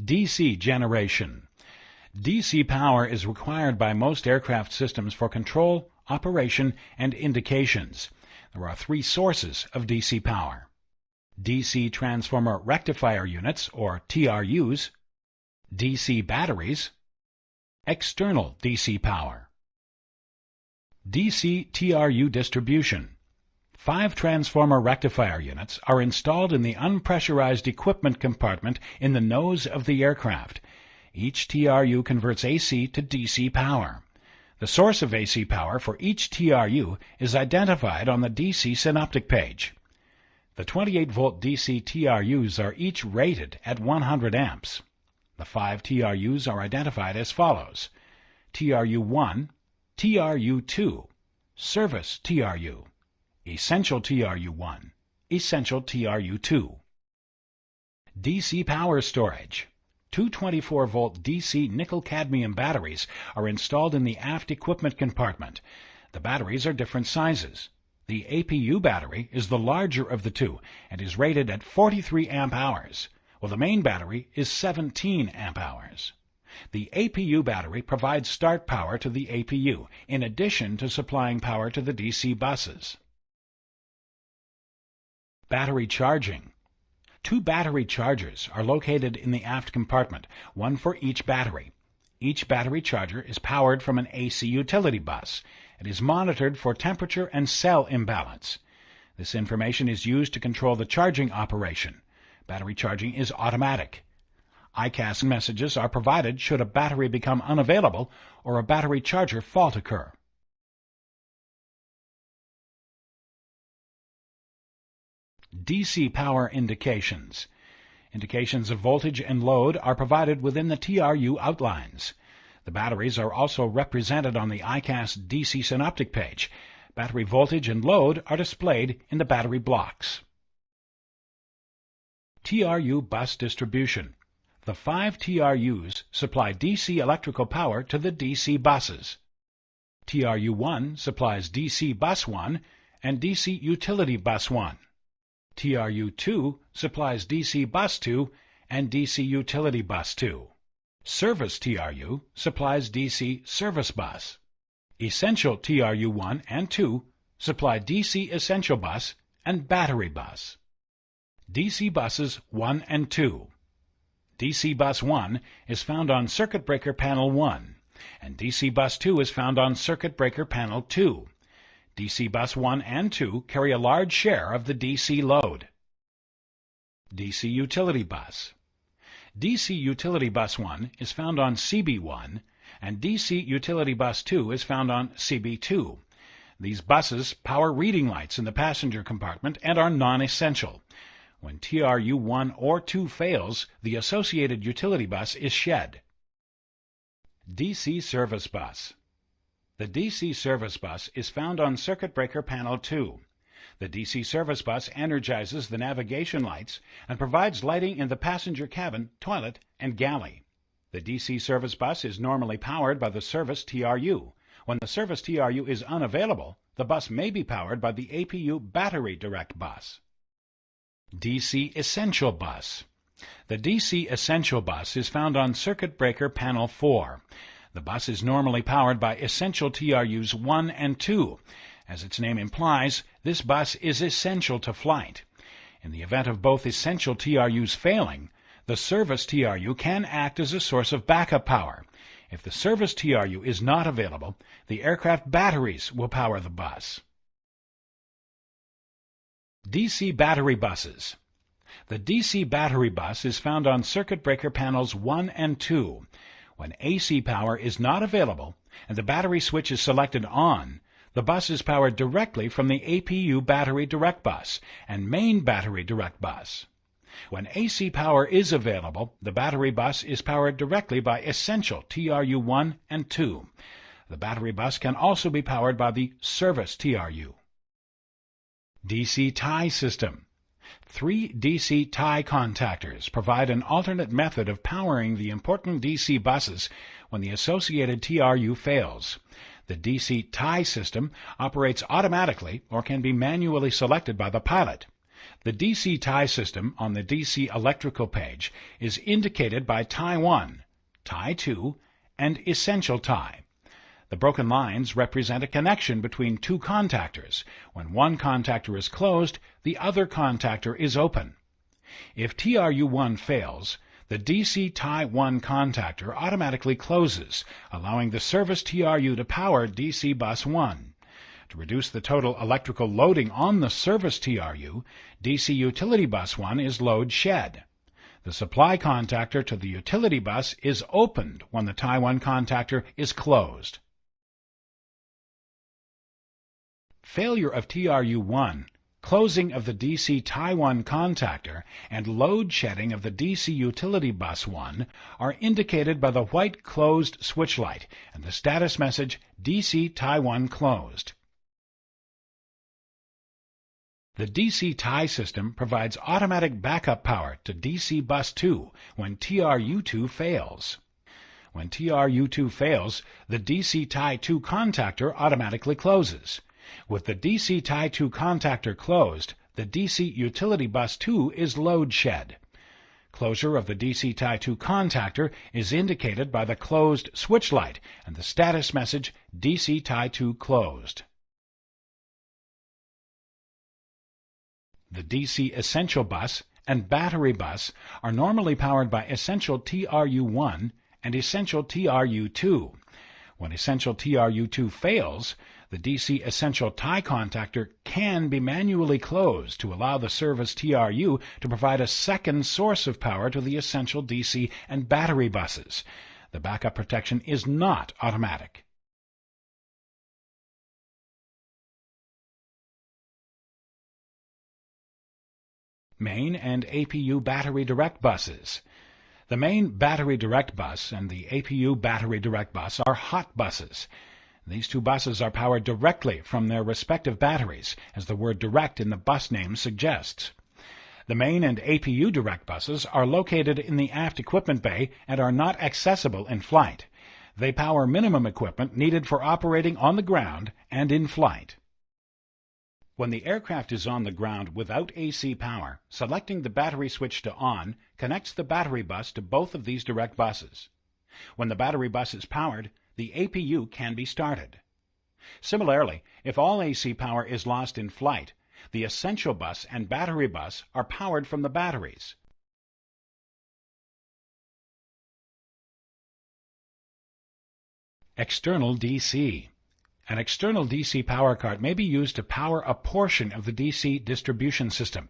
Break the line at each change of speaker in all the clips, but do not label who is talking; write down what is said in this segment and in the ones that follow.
DC generation. DC power is required by most aircraft systems for control, operation, and indications. There are three sources of DC power: DC transformer rectifier units, or TRUs, DC batteries, external DC power. DC TRU distribution. 5 transformer rectifier units are installed in the unpressurized equipment compartment in the nose of the aircraft. Each TRU converts AC to DC power. The source of AC power for each TRU is identified on the DC synoptic page. The 28-volt DC TRUs are each rated at 100 amps. The 5 TRUs are identified as follows: TRU-1, TRU-2, Service TRU, Essential TRU-1, Essential TRU-2. DC power storage. 2 24-volt DC nickel-cadmium batteries are installed in the aft equipment compartment. The batteries are different sizes. The APU battery is the larger of the two and is rated at 43 amp-hours, while the main battery is 17 amp-hours. The APU battery provides start power to the APU, in addition to supplying power to the DC buses. Battery charging. 2 battery chargers are located in the aft compartment, one for each battery. Each battery charger is powered from an AC utility bus. It is monitored for temperature and cell imbalance. This information is used to control the charging operation. Battery charging is automatic. ICAS messages are provided should a battery become unavailable or a battery charger fault occur. DC power indications. Indications of voltage and load are provided within the TRU outlines. The batteries are also represented on the ICAS DC synoptic page. Battery voltage and load are displayed in the battery blocks. TRU bus distribution. The 5 TRUs supply DC electrical power to the DC buses. TRU-1 supplies DC bus 1 and DC utility bus 1. TRU-2 supplies DC bus 2 and DC utility bus 2. Service TRU supplies DC service bus. Essential TRU-1 and 2 supply DC essential bus and battery bus. DC buses 1 and 2. DC bus 1 is found on circuit breaker panel 1, and DC bus 2 is found on circuit breaker panel 2. DC bus 1 and 2 carry a large share of the DC load. DC utility bus. DC utility bus 1 is found on CB1, and DC utility bus 2 is found on CB2. These buses power reading lights in the passenger compartment and are non-essential. When TRU-1 or 2 fails, the associated utility bus is shed. DC service bus. The DC service bus is found on circuit breaker panel 2. The DC service bus energizes the navigation lights and provides lighting in the passenger cabin, toilet, and galley. The DC service bus is normally powered by the service TRU. When the service TRU is unavailable, the bus may be powered by the APU battery direct bus. DC essential bus. The DC essential bus is found on circuit breaker panel 4. The bus is normally powered by essential TRUs 1 and 2. As its name implies, this bus is essential to flight. In the event of both essential TRUs failing, the service TRU can act as a source of backup power. If the service TRU is not available, the aircraft batteries will power the bus. DC battery buses. The DC battery bus is found on circuit breaker panels 1 and 2. When AC power is not available and the battery switch is selected on, the bus is powered directly from the APU battery direct bus and main battery direct bus. When AC power is available, the battery bus is powered directly by essential TRU-1 and 2. The battery bus can also be powered by the service TRU. DC tie system. 3 DC tie contactors provide an alternate method of powering the important DC buses when the associated TRU fails. The DC tie system operates automatically or can be manually selected by the pilot. The DC tie system on the DC electrical page is indicated by tie 1, tie 2, and essential tie. The broken lines represent a connection between two contactors. When one contactor is closed, the other contactor is open. If TRU1 fails, the DC tie 1 contactor automatically closes, allowing the service TRU to power DC bus 1. To reduce the total electrical loading on the service TRU, DC utility bus 1 is load shed. The supply contactor to the utility bus is opened when the tie 1 contactor is closed. Failure of TRU1, closing of the DC tie 1 contactor, and load shedding of the DC utility bus 1 are indicated by the white closed switch light and the status message DC tie 1 closed. The DC tie system provides automatic backup power to DC bus 2 when TRU2 fails. When TRU2 fails, the DC tie 2 contactor automatically closes. With the DC tie 2 contactor closed, the DC utility bus 2 is load shed. Closure of the DC tie 2 contactor is indicated by the closed switch light and the status message DC tie 2 closed. The DC essential bus and battery bus are normally powered by essential TRU1 and essential TRU2. When essential TRU2 fails, the DC essential tie contactor can be manually closed to allow the service TRU to provide a second source of power to the essential DC and battery buses. The backup protection is not automatic. Main and APU battery direct buses. The main battery direct bus and the APU battery direct bus are hot buses. These two buses are powered directly from their respective batteries, as the word direct in the bus name suggests. The main and APU direct buses are located in the aft equipment bay and are not accessible in flight. They power minimum equipment needed for operating on the ground and in flight. When the aircraft is on the ground without AC power, selecting the battery switch to on connects the battery bus to both of these direct buses. When the battery bus is powered, the APU can be started. Similarly, if all AC power is lost in flight, the essential bus and battery bus are powered from the batteries. External DC. An external DC power card may be used to power a portion of the DC distribution system.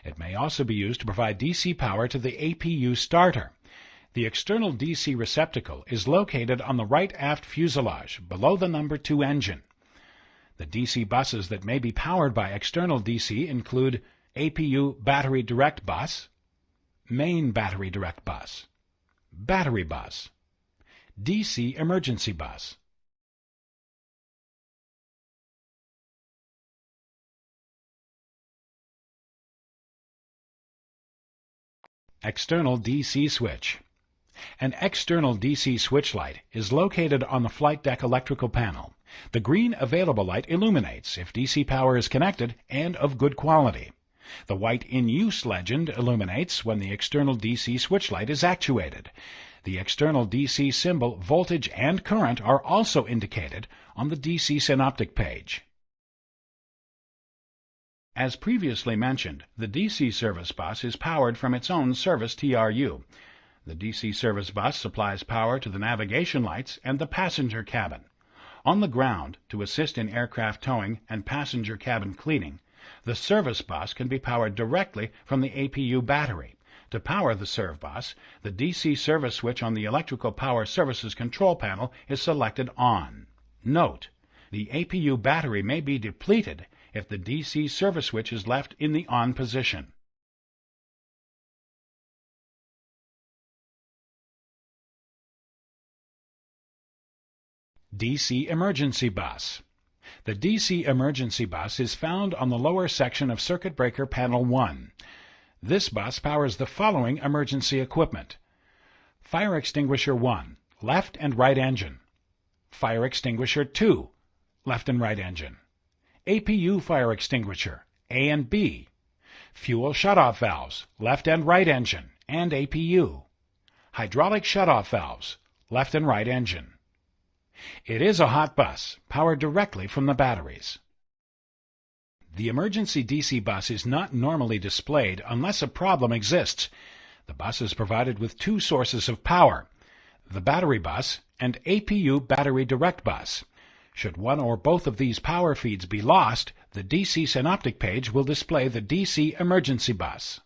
It may also be used to provide DC power to the APU starter. The external DC receptacle is located on the right aft fuselage, below the number 2 engine. The DC buses that may be powered by external DC include APU battery direct bus, main battery direct bus, battery bus, DC emergency bus. External DC switch. An external DC switch light is located on the flight deck electrical panel. The green available light illuminates if DC power is connected and of good quality. The white in use legend illuminates when the external DC switch light is actuated. The external DC symbol, voltage, and current are also indicated on the DC synoptic page. As previously mentioned, the DC service bus is powered from its own service TRU. The DC service bus supplies power to the navigation lights and the passenger cabin. On the ground, to assist in aircraft towing and passenger cabin cleaning, the service bus can be powered directly from the APU battery. To power the serve bus, the DC service switch on the electrical power services control panel is selected on. Note: the APU battery may be depleted if the DC service switch is left in the on position. DC emergency bus. The DC emergency bus is found on the lower section of circuit breaker panel 1. This bus powers the following emergency equipment: fire extinguisher 1, left and right engine; fire extinguisher 2, left and right engine; APU fire extinguisher A and B; fuel shutoff valves, left and right engine, and APU, hydraulic shutoff valves, left and right engine. It is a hot bus, powered directly from the batteries. The emergency DC bus is not normally displayed unless a problem exists. The bus is provided with two sources of power, the battery bus and APU battery direct bus. Should one or both of these power feeds be lost, the DC synoptic page will display the DC emergency bus.